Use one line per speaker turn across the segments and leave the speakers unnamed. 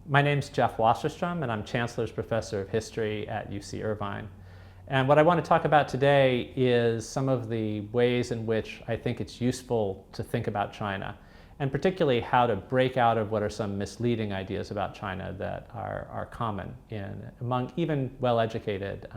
My name's Jeff Wasserstrom, and I'm Chancellor's Professor of History at UC Irvine. And what I want to talk about today is some of the ways in which I think it's useful to think about China, and particularly how to break out of what are some misleading ideas about China that are common among even well-educated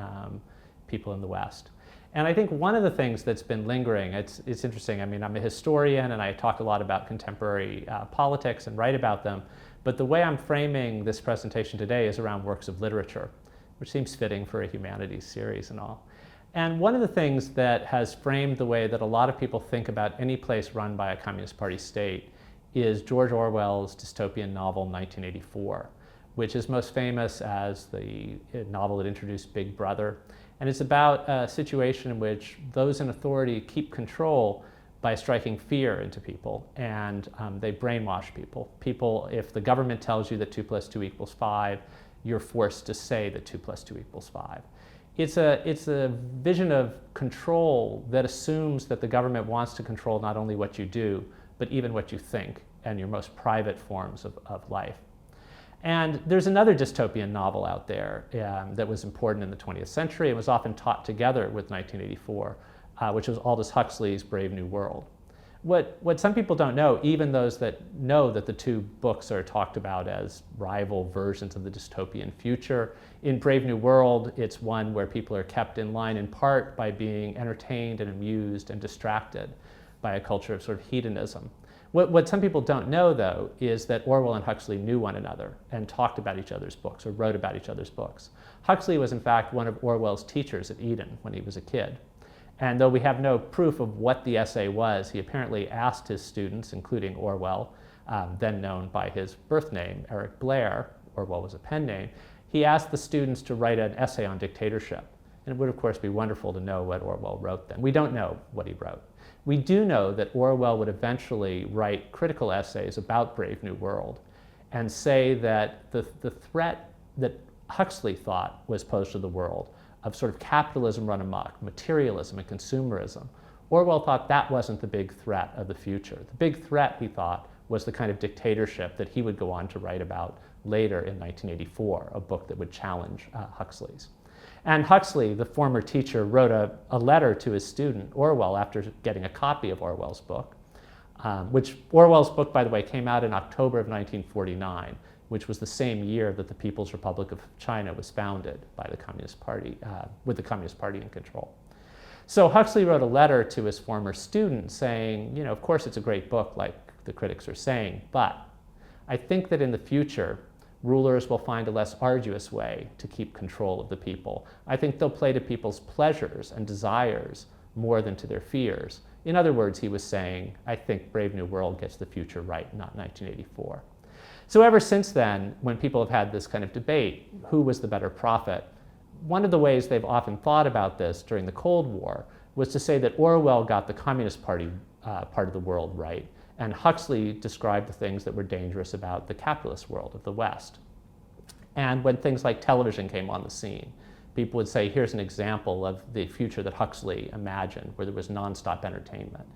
people in the West. And I think one of the things that's been lingering, it's interesting, I mean, I'm a historian and I talk a lot about contemporary politics and write about them, but the way I'm framing this presentation today is around works of literature, which seems fitting for a humanities series and all. And one of the things that has framed the way that a lot of people think about any place run by a Communist Party state is George Orwell's dystopian novel 1984, which is most famous as the novel that introduced Big Brother. And it's about a situation in which those in authority keep control by striking fear into people, and they brainwash people. People, if the government tells you that 2 + 2 = 5, you're forced to say that 2 + 2 = 5. It's a vision of control that assumes that the government wants to control not only what you do, but even what you think and your most private forms of life. And there's another dystopian novel out there that was important in the 20th century and was often taught together with 1984, which was Aldous Huxley's Brave New World. What some people don't know, even those that know that the two books are talked about as rival versions of the dystopian future, in Brave New World, it's one where people are kept in line in part by being entertained and amused and distracted by a culture of sort of hedonism. What some people don't know, though, is that Orwell and Huxley knew one another and talked about each other's books or wrote about each other's books. Huxley was, in fact, one of Orwell's teachers at Eton when he was a kid. And though we have no proof of what the essay was, he apparently asked his students, including Orwell, then known by his birth name, Eric Blair, Orwell was a pen name, he asked the students to write an essay on dictatorship. And it would, of course, be wonderful to know what Orwell wrote then. We don't know what he wrote. We do know that Orwell would eventually write critical essays about Brave New World and say that the threat that Huxley thought was posed to the world of sort of capitalism run amok, materialism and consumerism, Orwell thought that wasn't the big threat of the future. The big threat, he thought, was the kind of dictatorship that he would go on to write about later in 1984, a book that would challenge Huxley's. And Huxley, the former teacher, wrote a letter to his student, Orwell, after getting a copy of Orwell's book, which Orwell's book, by the way, came out in October of 1949, which was the same year that the People's Republic of China was founded by the Communist Party, with the Communist Party in control. So Huxley wrote a letter to his former student saying, you know, of course it's a great book, like the critics are saying, but I think that in the future, rulers will find a less arduous way to keep control of the people. I think they'll play to people's pleasures and desires more than to their fears. In other words, he was saying, I think Brave New World gets the future right, not 1984. So ever since then, when people have had this kind of debate, who was the better prophet, one of the ways they've often thought about this during the Cold War was to say that Orwell got the Communist Party part of the world right, and Huxley described the things that were dangerous about the capitalist world of the West. And when things like television came on the scene, people would say, here's an example of the future that Huxley imagined, where there was nonstop entertainment.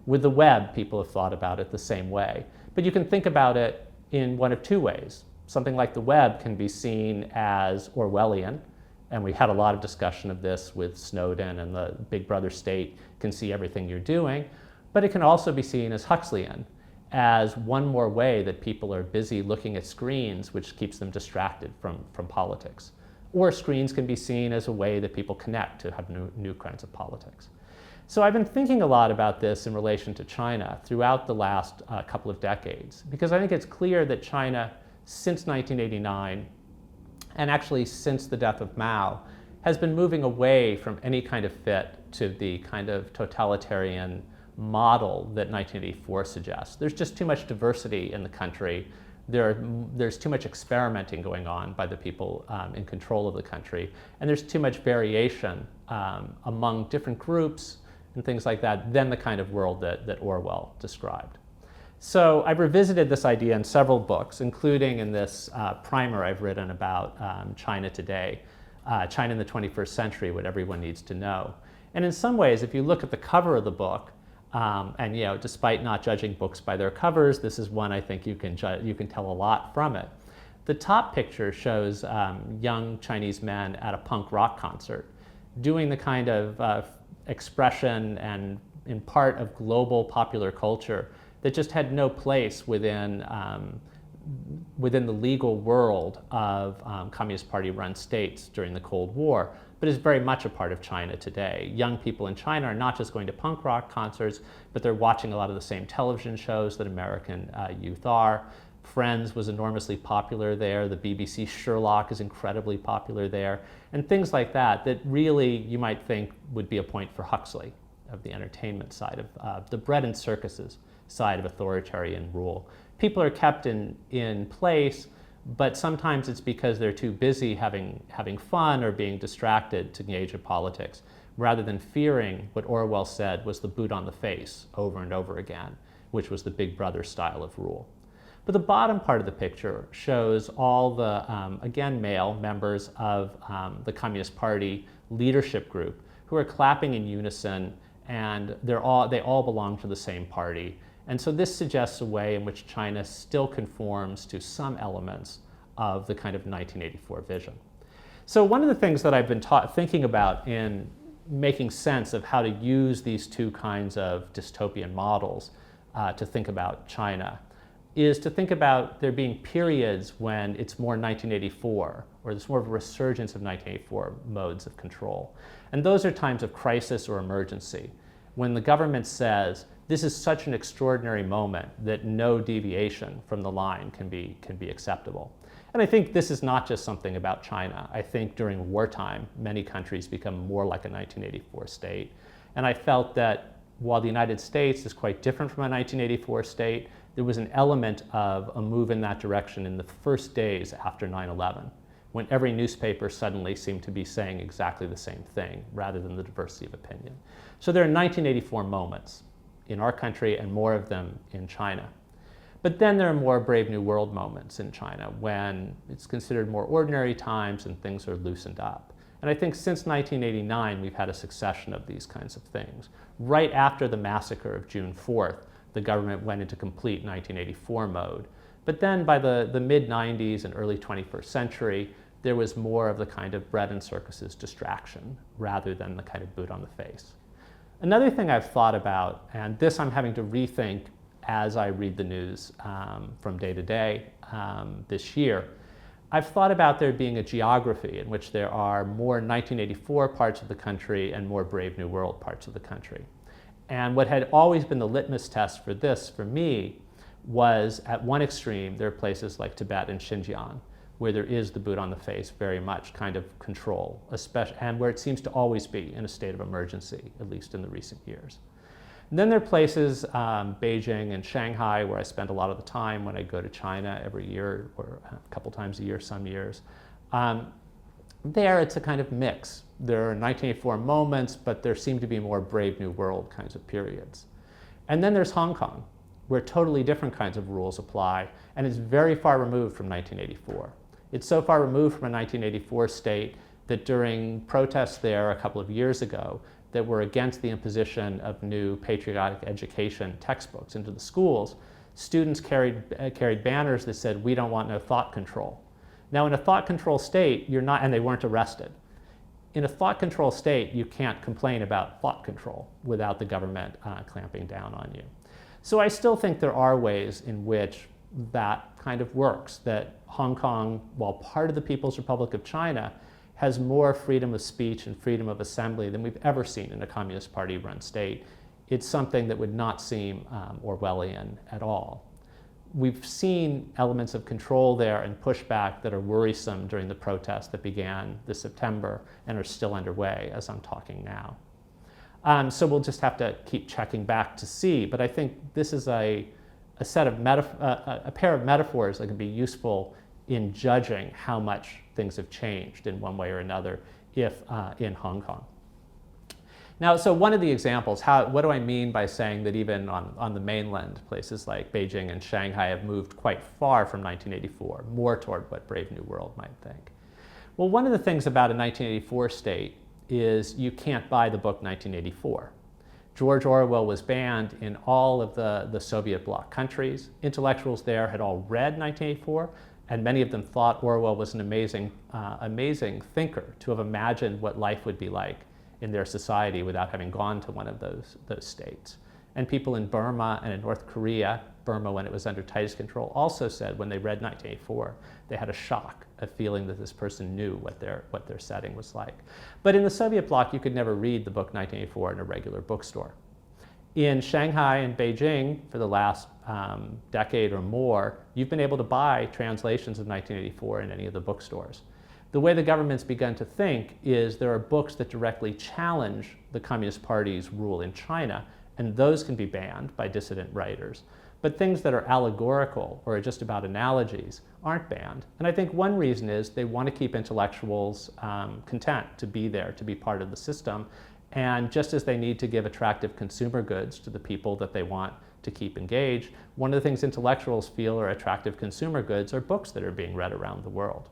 With the web, people have thought about it the same way. But you can think about it in one of two ways. Something like the web can be seen as Orwellian, and we had a lot of discussion of this with Snowden, and the Big Brother state can see everything you're doing. But it can also be seen as Huxleyan, as one more way that people are busy looking at screens, which keeps them distracted from politics. Or screens can be seen as a way that people connect to have new kinds of politics. So I've been thinking a lot about this in relation to China throughout the last couple of decades, because I think it's clear that China, since 1989, and actually since the death of Mao, has been moving away from any kind of fit to the kind of totalitarian model that 1984 suggests. There's just too much diversity in the country. There's too much experimenting going on by the people in control of the country, and there's too much variation among different groups and things like that than the kind of world that Orwell described. So I've revisited this idea in several books, including in this primer I've written about China today, China in the 21st Century, What Everyone Needs to Know. And in some ways, if you look at the cover of the book, and you know, despite not judging books by their covers, this is one I think you can tell a lot from it. The top picture shows young Chinese men at a punk rock concert doing the kind of expression and in part of global popular culture that just had no place within the legal world of Communist Party-run states during the Cold War, but is very much a part of China today. Young people in China are not just going to punk rock concerts, but they're watching a lot of the same television shows that American youth are. Friends was enormously popular there. The BBC Sherlock is incredibly popular there. And things like that that really you might think would be a point for Huxley of the entertainment side of the bread and circuses side of authoritarian rule. People are kept in place, but sometimes it's because they're too busy having fun or being distracted to engage in politics, rather than fearing what Orwell said was the boot on the face over and over again, which was the Big Brother style of rule. But the bottom part of the picture shows all the, again, male members of the Communist Party leadership group who are clapping in unison, and they all belong to the same party. And so this suggests a way in which China still conforms to some elements of the kind of 1984 vision. So one of the things that I've been thinking about in making sense of how to use these two kinds of dystopian models to think about China is to think about there being periods when it's more 1984, or there's more of a resurgence of 1984 modes of control. And those are times of crisis or emergency, when the government says, this is such an extraordinary moment that no deviation from the line can be acceptable. And I think this is not just something about China. I think during wartime, many countries become more like a 1984 state. And I felt that while the United States is quite different from a 1984 state, there was an element of a move in that direction in the first days after 9/11, when every newspaper suddenly seemed to be saying exactly the same thing, rather than the diversity of opinion. So there are 1984 moments in our country and more of them in China. But then there are more Brave New World moments in China when it's considered more ordinary times and things are loosened up. And I think since 1989, we've had a succession of these kinds of things. Right after the massacre of June 4th, the government went into complete 1984 mode. But then by the mid-90s and early 21st century, there was more of the kind of bread and circuses distraction rather than the kind of boot on the face. Another thing I've thought about, and this I'm having to rethink as I read the news from day to day this year, I've thought about there being a geography in which there are more 1984 parts of the country and more Brave New World parts of the country. And what had always been the litmus test for this, for me, was at one extreme, there are places like Tibet and Xinjiang, where there is the boot on the face, very much kind of control, especially, and where it seems to always be in a state of emergency, at least in the recent years. And then there are places, Beijing and Shanghai, where I spend a lot of the time when I go to China every year, or a couple times a year, some years. There it's a kind of mix. There are 1984 moments, but there seem to be more Brave New World kinds of periods. And then there's Hong Kong, where totally different kinds of rules apply, and it's very far removed from 1984. It's so far removed from a 1984 state that during protests there a couple of years ago that were against the imposition of new patriotic education textbooks into the schools, students carried banners that said, "We don't want no thought control." Now in a thought control state, you're not, and they weren't arrested. In a thought control state, you can't complain about thought control without the government clamping down on you. So I still think there are ways in which that kind of works, that Hong Kong, while part of the People's Republic of China, has more freedom of speech and freedom of assembly than we've ever seen in a Communist Party-run state. It's something that would not seem Orwellian at all. We've seen elements of control there and pushback that are worrisome during the protests that began this September and are still underway as I'm talking now. So we'll just have to keep checking back to see, but I think this is a pair of metaphors that can be useful in judging how much things have changed in one way or another if in Hong Kong. Now, so one of the examples, what do I mean by saying that even on the mainland, places like Beijing and Shanghai have moved quite far from 1984, more toward what Brave New World might think? Well, one of the things about a 1984 state is you can't buy the book 1984. George Orwell was banned in all of the Soviet bloc countries. Intellectuals there had all read 1984, And many of them thought Orwell was an amazing thinker to have imagined what life would be like in their society without having gone to one of those states. And people in Burma and in North Korea, Burma when it was under tightest control, also said when they read 1984, they had a shock, a feeling that this person knew what their setting was like. But in the Soviet bloc, you could never read the book 1984 in a regular bookstore. In Shanghai and Beijing, for the last decade or more, you've been able to buy translations of 1984 in any of the bookstores. The way the government's begun to think is there are books that directly challenge the Communist Party's rule in China, and those can be banned by dissident writers. But things that are allegorical or just about analogies aren't banned. And I think one reason is they want to keep intellectuals content to be there, to be part of the system. And just as they need to give attractive consumer goods to the people that they want to keep engaged, one of the things intellectuals feel are attractive consumer goods are books that are being read around the world.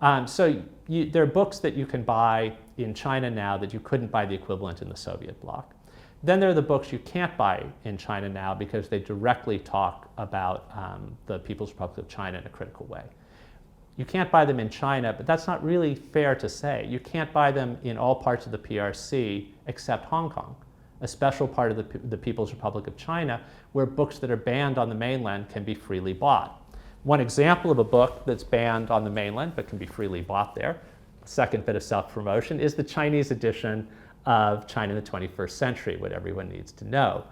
There are books that you can buy in China now that you couldn't buy the equivalent in the Soviet bloc. Then there are the books you can't buy in China now because they directly talk about the People's Republic of China in a critical way. You can't buy them in China, but that's not really fair to say. You can't buy them in all parts of the PRC except Hong Kong, a special part of the People's Republic of China where books that are banned on the mainland can be freely bought. One example of a book that's banned on the mainland but can be freely bought there, second bit of self-promotion, is the Chinese edition of China in the 21st Century, what everyone needs to know.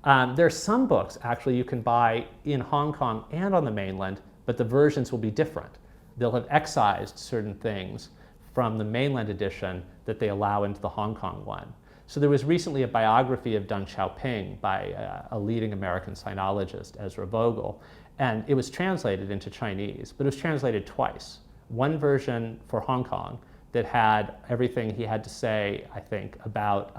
There are some books actually you can buy in Hong Kong and on the mainland, but the versions will be different. They'll have excised certain things from the mainland edition that they allow into the Hong Kong one. So there was recently a biography of Deng Xiaoping by a leading American sinologist, Ezra Vogel, and it was translated into Chinese, but it was translated twice. One version for Hong Kong that had everything he had to say, I think, about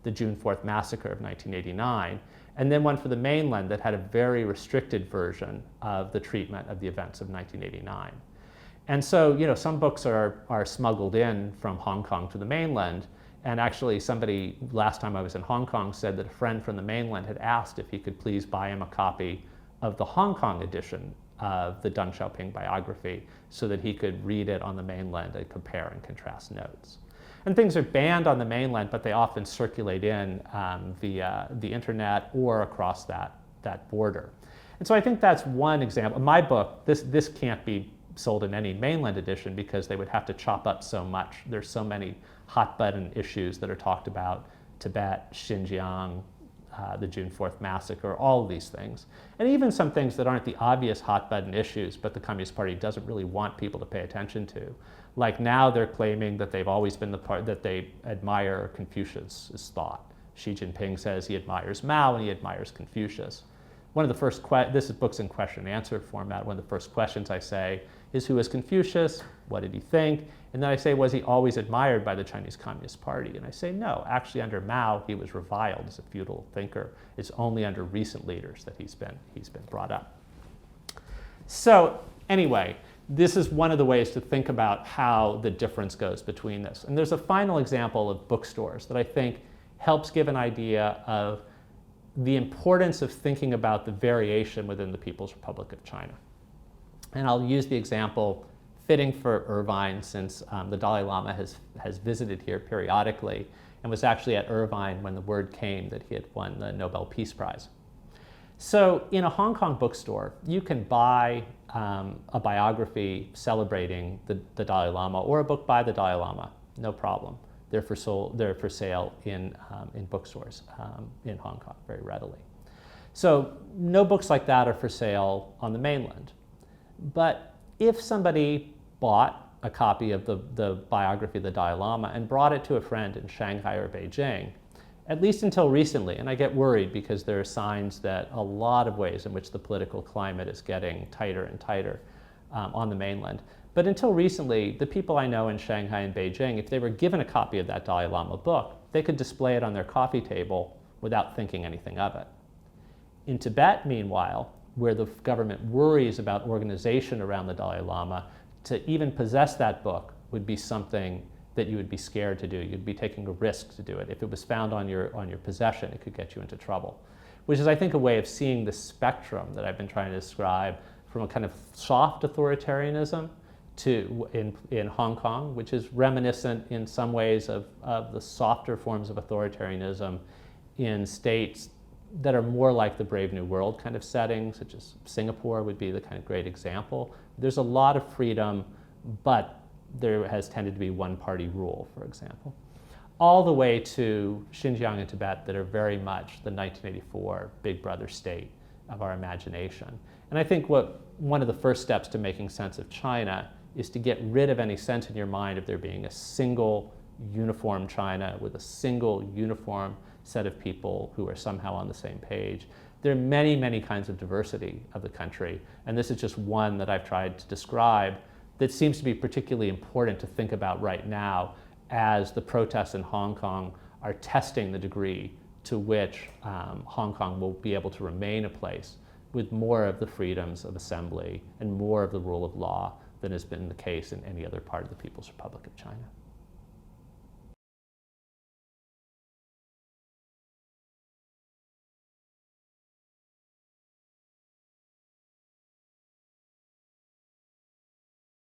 the June 4th massacre of 1989, and then one for the mainland that had a very restricted version of the treatment of the events of 1989. And so, some books are smuggled in from Hong Kong to the mainland. And actually, somebody, last time I was in Hong Kong, said that a friend from the mainland had asked if he could please buy him a copy of the Hong Kong edition of the Deng Xiaoping biography so that he could read it on the mainland and compare and contrast notes. And things are banned on the mainland, but they often circulate in via the internet or across that border. And so I think that's one example. My book, this can't be sold in any mainland edition because they would have to chop up so much. There's so many hot button issues that are talked about: Tibet, Xinjiang, the June 4th massacre, all of these things. And even some things that aren't the obvious hot button issues, but the Communist Party doesn't really want people to pay attention to. Like now they're claiming that they've always been that they admire Confucius' thought. Xi Jinping says he admires Mao and he admires Confucius. One of the first, this is books in question and answer format, one of the first questions I say is, who is Confucius? What did he think? And then I say, was he always admired by the Chinese Communist Party? And I say, no, actually under Mao, he was reviled as a feudal thinker. It's only under recent leaders that he's been brought up. So anyway, this is one of the ways to think about how the difference goes between this. And there's a final example of bookstores that I think helps give an idea of the importance of thinking about the variation within the People's Republic of China. And I'll use the example fitting for Irvine, since the Dalai Lama has visited here periodically and was actually at Irvine when the word came that he had won the Nobel Peace Prize. So in a Hong Kong bookstore, you can buy a biography celebrating the Dalai Lama or a book by the Dalai Lama, no problem. They're for sale in bookstores in Hong Kong very readily. So no books like that are for sale on the mainland. But if somebody bought a copy of the biography of the Dalai Lama and brought it to a friend in Shanghai or Beijing, at least until recently, and I get worried because there are signs that a lot of ways in which the political climate is getting tighter and tighter on the mainland. But until recently, the people I know in Shanghai and Beijing, if they were given a copy of that Dalai Lama book, they could display it on their coffee table without thinking anything of it. In Tibet, meanwhile, where the government worries about organization around the Dalai Lama, to even possess that book would be something that you would be scared to do. You'd be taking a risk to do it. If it was found on your possession, it could get you into trouble. Which is, I think, a way of seeing the spectrum that I've been trying to describe from a kind of soft authoritarianism in Hong Kong, which is reminiscent in some ways of the softer forms of authoritarianism in states that are more like the Brave New World kind of settings, such as Singapore would be the kind of great example. There's a lot of freedom, but there has tended to be one-party rule, for example, all the way to Xinjiang and Tibet that are very much the 1984 Big Brother state of our imagination. And I think one of the first steps to making sense of China is to get rid of any sense in your mind of there being a single uniform China with a single uniform set of people who are somehow on the same page. There are many, many kinds of diversity of the country, and this is just one that I've tried to describe that seems to be particularly important to think about right now as the protests in Hong Kong are testing the degree to which Hong Kong will be able to remain a place with more of the freedoms of assembly and more of the rule of law than has been the case in any other part of the People's Republic of China.